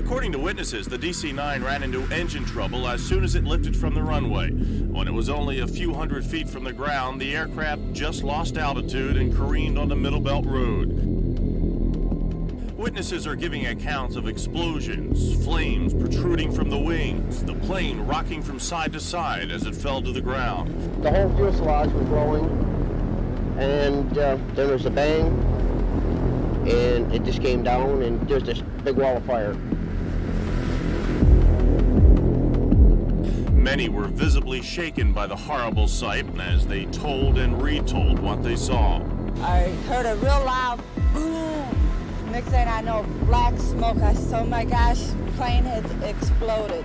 According to witnesses, the DC-9 ran into engine trouble as soon as it lifted from the runway. When it was only a few hundred feet from the ground, the aircraft just lost altitude and careened on the Middle Belt Road. Witnesses are giving accounts of explosions, flames protruding from the wings, the plane rocking from side to side as it fell to the ground. The whole fuselage was blowing, and there was a bang, and it just came down, and there's this big wall of fire. Many were visibly shaken by the horrible sight as they told and retold what they saw. I heard a real loud boom. Next thing I know, black smoke. I said, oh my gosh, plane had exploded.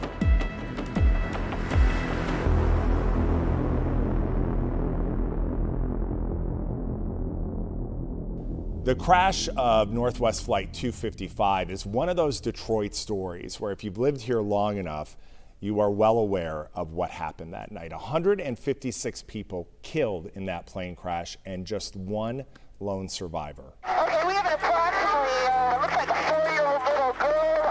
The crash of Northwest Flight 255 is one of those Detroit stories where if you've lived here long enough, you are well aware of what happened that night. 156 people killed in that plane crash and just one lone survivor. Okay, we have an approximately, looks like a 4-year-old little girl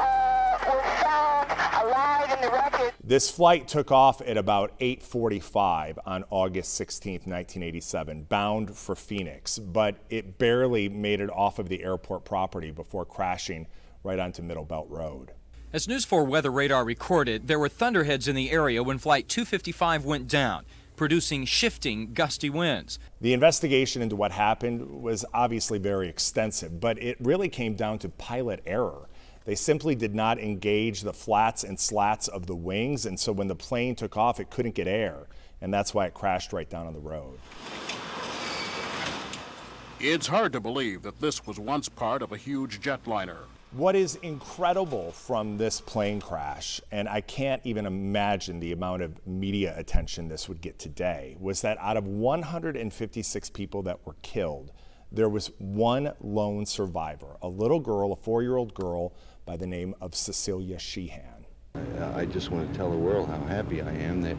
was found alive in the wreckage. This flight took off at about 8:45 on August 16, 1987, bound for Phoenix, but it barely made it off of the airport property before crashing right onto Middle Belt Road. As News 4 weather radar recorded, there were thunderheads in the area when Flight 255 went down, producing shifting, gusty winds. The investigation into what happened was obviously very extensive, but it really came down to pilot error. They simply did not engage the flats and slats of the wings, and so when the plane took off, it couldn't get air, and that's why it crashed right down on the road. It's hard to believe that this was once part of a huge jetliner. What is incredible from this plane crash, and I can't even imagine the amount of media attention this would get today, was that out of 156 people that were killed, there was one lone survivor, a little girl, a 4-year-old girl by the name of Cecilia Sheehan. I just want to tell the world how happy I am that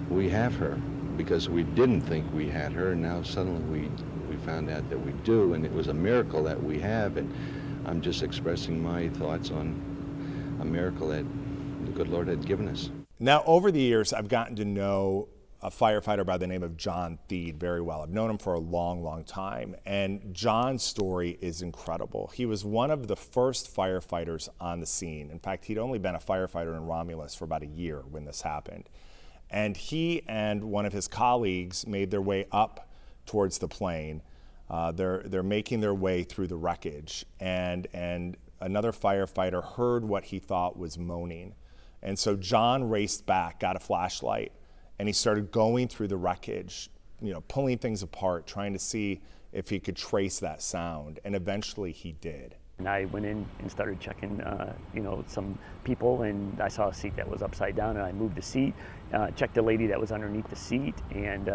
we have her, because we didn't think we had her, and now suddenly we found out that we do, and it was a miracle that we have, and I'm just expressing my thoughts on a miracle that the good Lord had given us. Now, over the years, I've gotten to know a firefighter by the name of John Theed very well. I've known him for a long, long time, and John's story is incredible. He was one of the first firefighters on the scene. In fact, he'd only been a firefighter in Romulus for about a year when this happened. And he and one of his colleagues made their way up towards the plane. They're making their way through the wreckage, and another firefighter heard what he thought was moaning. And so John raced back, got a flashlight, and he started going through the wreckage, pulling things apart, trying to see if he could trace that sound, and eventually he did. And I went in and started checking, some people, and I saw a seat that was upside down, and I moved the seat, checked the lady that was underneath the seat, and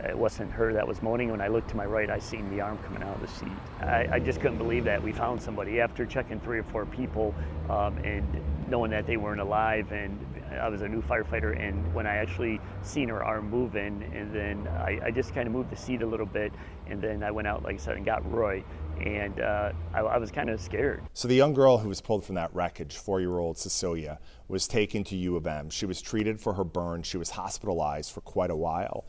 it wasn't her that was moaning. When I looked to my right, I seen the arm coming out of the seat. I just couldn't believe that we found somebody after checking 3 or 4 people and knowing that they weren't alive. And I was a new firefighter, and when I actually seen her arm moving, and then I just kind of moved the seat a little bit, and then I went out, like I said, and got Roy. And I was kind of scared. So the young girl who was pulled from that wreckage, 4-year-old Cecilia, was taken to U of M. She was treated for her burn. She was hospitalized for quite a while.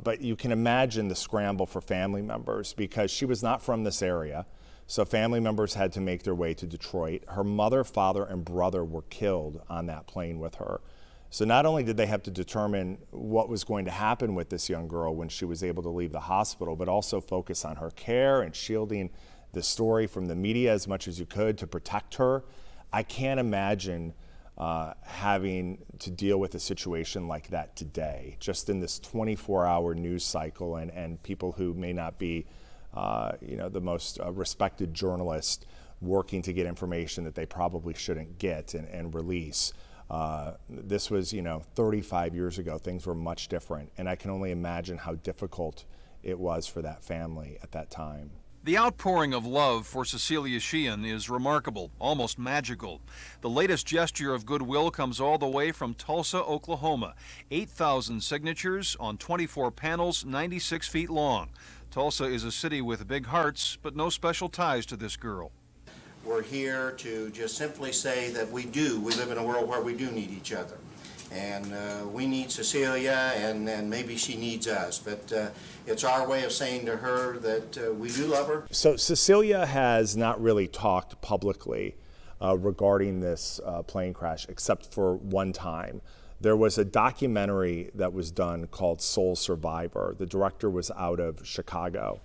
But you can imagine the scramble for family members because she was not from this area. So family members had to make their way to Detroit. Her mother, father, and brother were killed on that plane with her. So not only did they have to determine what was going to happen with this young girl when she was able to leave the hospital, but also focus on her care and shielding the story from the media as much as you could to protect her. I can't imagine having to deal with a situation like that today, just in this 24-hour news cycle, and people who may not be the most respected journalists working to get information that they probably shouldn't get and release. This was, 35 years ago. Things were much different, and I can only imagine how difficult it was for that family at that time. The outpouring of love for Cecilia Sheehan is remarkable, almost magical. The latest gesture of goodwill comes all the way from Tulsa, Oklahoma. 8,000 signatures on 24 panels, 96 feet long. Tulsa is a city with big hearts, but no special ties to this girl. we're here to just simply say that we live in a world where we do need each other. And we need Cecilia, and maybe she needs us. But it's our way of saying to her that we do love her. So Cecilia has not really talked publicly regarding this plane crash, except for one time. There was a documentary that was done called Soul Survivor. The director was out of Chicago,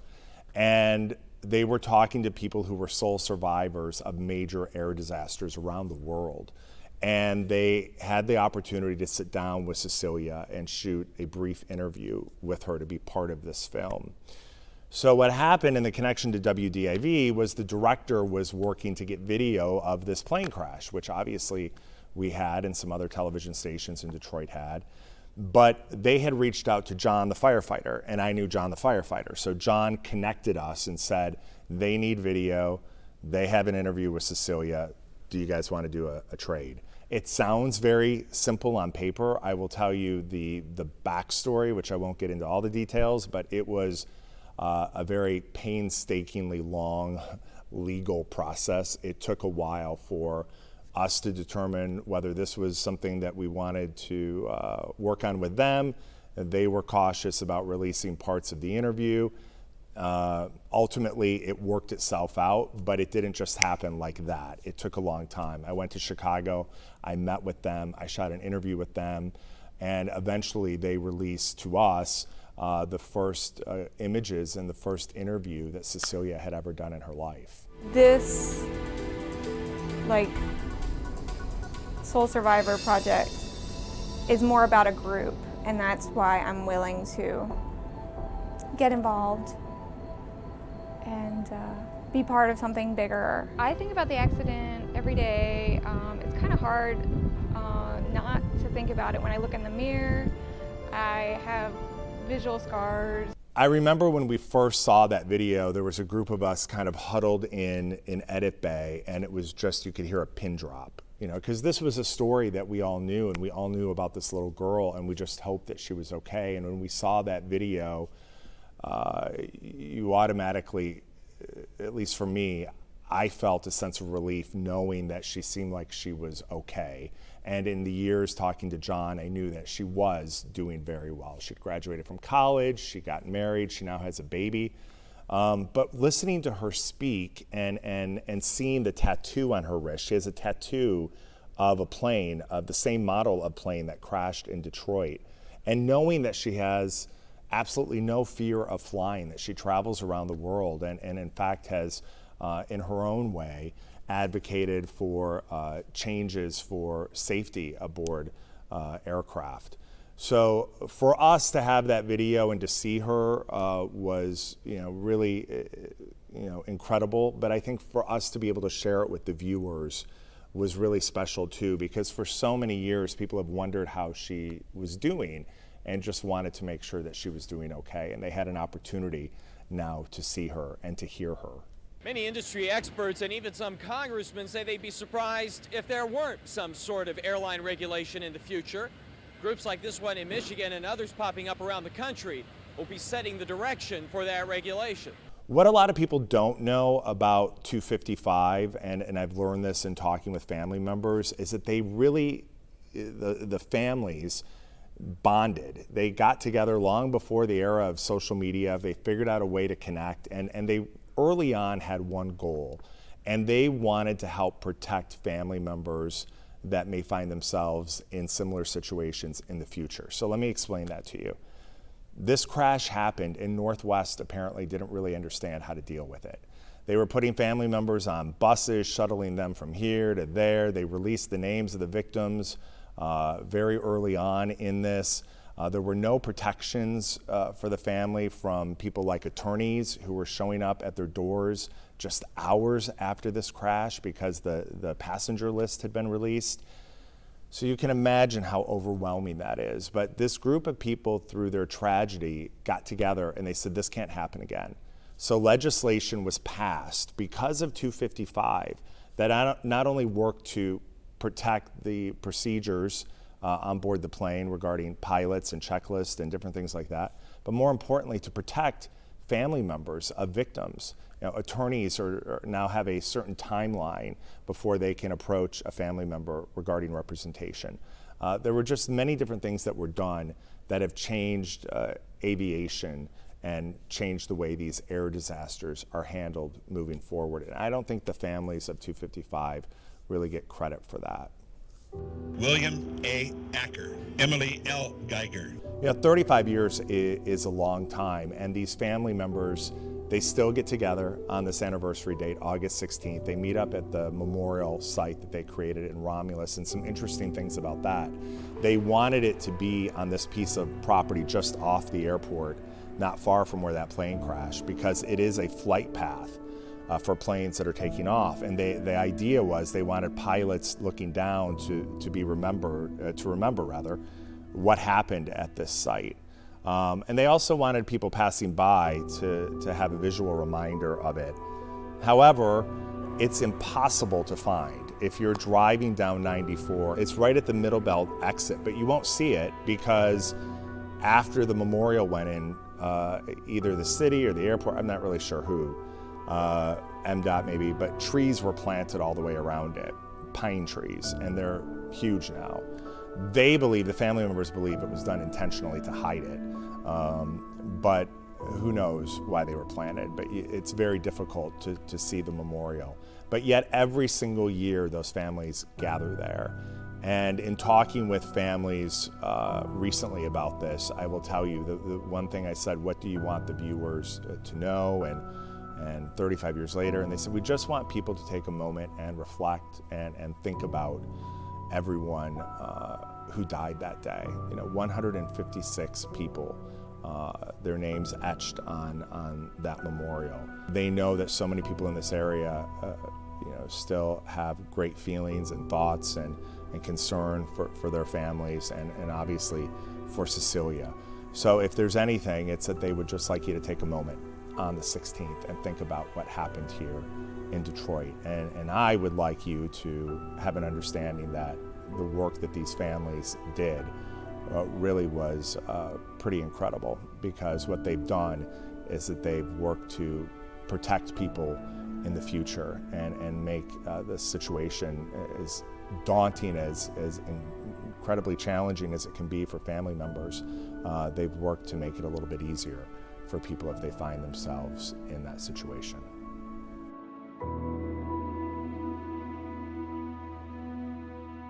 and they were talking to people who were sole survivors of major air disasters around the world. And they had the opportunity to sit down with Cecilia and shoot a brief interview with her to be part of this film. So what happened in the connection to WDIV was the director was working to get video of this plane crash, which obviously we had and some other television stations in Detroit had. But they had reached out to John the firefighter, and I knew John the firefighter. So John connected us and said, they need video. They have an interview with Cecilia. Do you guys want to do a trade? It sounds very simple on paper. I will tell you the backstory, which I won't get into all the details, but it was a very painstakingly long legal process. It took a while for us to determine whether this was something that we wanted to work on with them. They were cautious about releasing parts of the interview. Ultimately, it worked itself out, but it didn't just happen like that. It took a long time. I went to Chicago, I met with them, I shot an interview with them, and eventually they released to us the first images and the first interview that Cecilia had ever done in her life. This, Soul Survivor project is more about a group, and that's why I'm willing to get involved and be part of something bigger. I think about the accident every day. It's kind of hard not to think about it when I look in the mirror. I have visual scars. I remember when we first saw that video, there was a group of us kind of huddled in Edit Bay, and it was just, you could hear a pin drop, because this was a story that we all knew, and we all knew about this little girl, and we just hoped that she was okay. And when we saw that video, you automatically, at least for me, I felt a sense of relief knowing that she seemed like she was okay. And in the years talking to John, I knew that she was doing very well. She'd graduated from college, she got married, she now has a baby. But listening to her speak and seeing the tattoo on her wrist, she has a tattoo of a plane, of the same model of plane that crashed in Detroit. And knowing that she has absolutely no fear of flying, that she travels around the world and in fact has, in her own way, advocated for changes for safety aboard aircraft. So for us to have that video and to see her was, really, incredible. But I think for us to be able to share it with the viewers was really special too, because for so many years people have wondered how she was doing and just wanted to make sure that she was doing okay. And they had an opportunity now to see her and to hear her. Many industry experts and even some congressmen say they'd be surprised if there weren't some sort of airline regulation in the future. Groups like this one in Michigan and others popping up around the country will be setting the direction for that regulation. What a lot of people don't know about 255, and I've learned this in talking with family members, is that they really, the families bonded. They got together long before the era of social media. They figured out a way to connect, and they early on had one goal, and they wanted to help protect family members that may find themselves in similar situations in the future. So let me explain that to you. This crash happened, and Northwest apparently didn't really understand how to deal with it. They were putting family members on buses, shuttling them from here to there. They released the names of the victims very early on in this. There were no protections for the family from people like attorneys who were showing up at their doors just hours after this crash because the passenger list had been released. So you can imagine how overwhelming that is. But this group of people, through their tragedy, got together and they said, this can't happen again. So legislation was passed because of 255 that not only worked to protect the procedures on board the plane regarding pilots and checklists and different things like that, but more importantly, to protect family members of victims. Attorneys now have a certain timeline before they can approach a family member regarding representation. There were just many different things that were done that have changed aviation and changed the way these air disasters are handled moving forward. And I don't think the families of 255 really get credit for that. William A. Acker, Emily L. Geiger. 35 years is a long time, and these family members, they still get together on this anniversary date, August 16th. They meet up at the memorial site that they created in Romulus, and some interesting things about that. They wanted it to be on this piece of property just off the airport, not far from where that plane crashed, because it is a flight path for planes that are taking off. And the idea was they wanted pilots looking down to remember what happened at this site. And they also wanted people passing by to have a visual reminder of it. However, it's impossible to find. If you're driving down 94, it's right at the Middle Belt exit, but you won't see it because after the memorial went in, either the city or the airport, I'm not really sure who, MDOT maybe, but trees were planted all the way around it, pine trees, and they're huge now. They believe, the family members believe it was done intentionally to hide it, but who knows why they were planted, but it's very difficult to see the memorial. But yet every single year those families gather there. And in talking with families recently about this, I will tell you, the one thing I said, what do you want the viewers to know? And 35 years later, and they said, we just want people to take a moment and reflect and think about everyone who died that day. 156 people, their names etched on that memorial. They know that so many people in this area still have great feelings and thoughts and concern for their families and obviously for Cecilia. So if there's anything, it's that they would just like you to take a moment on the 16th and think about what happened here in Detroit. And I would like you to have an understanding that the work that these families did really was pretty incredible, because what they've done is that they've worked to protect people in the future and make this situation as daunting, as incredibly challenging as it can be for family members. They've worked to make it a little bit easier for people if they find themselves in that situation.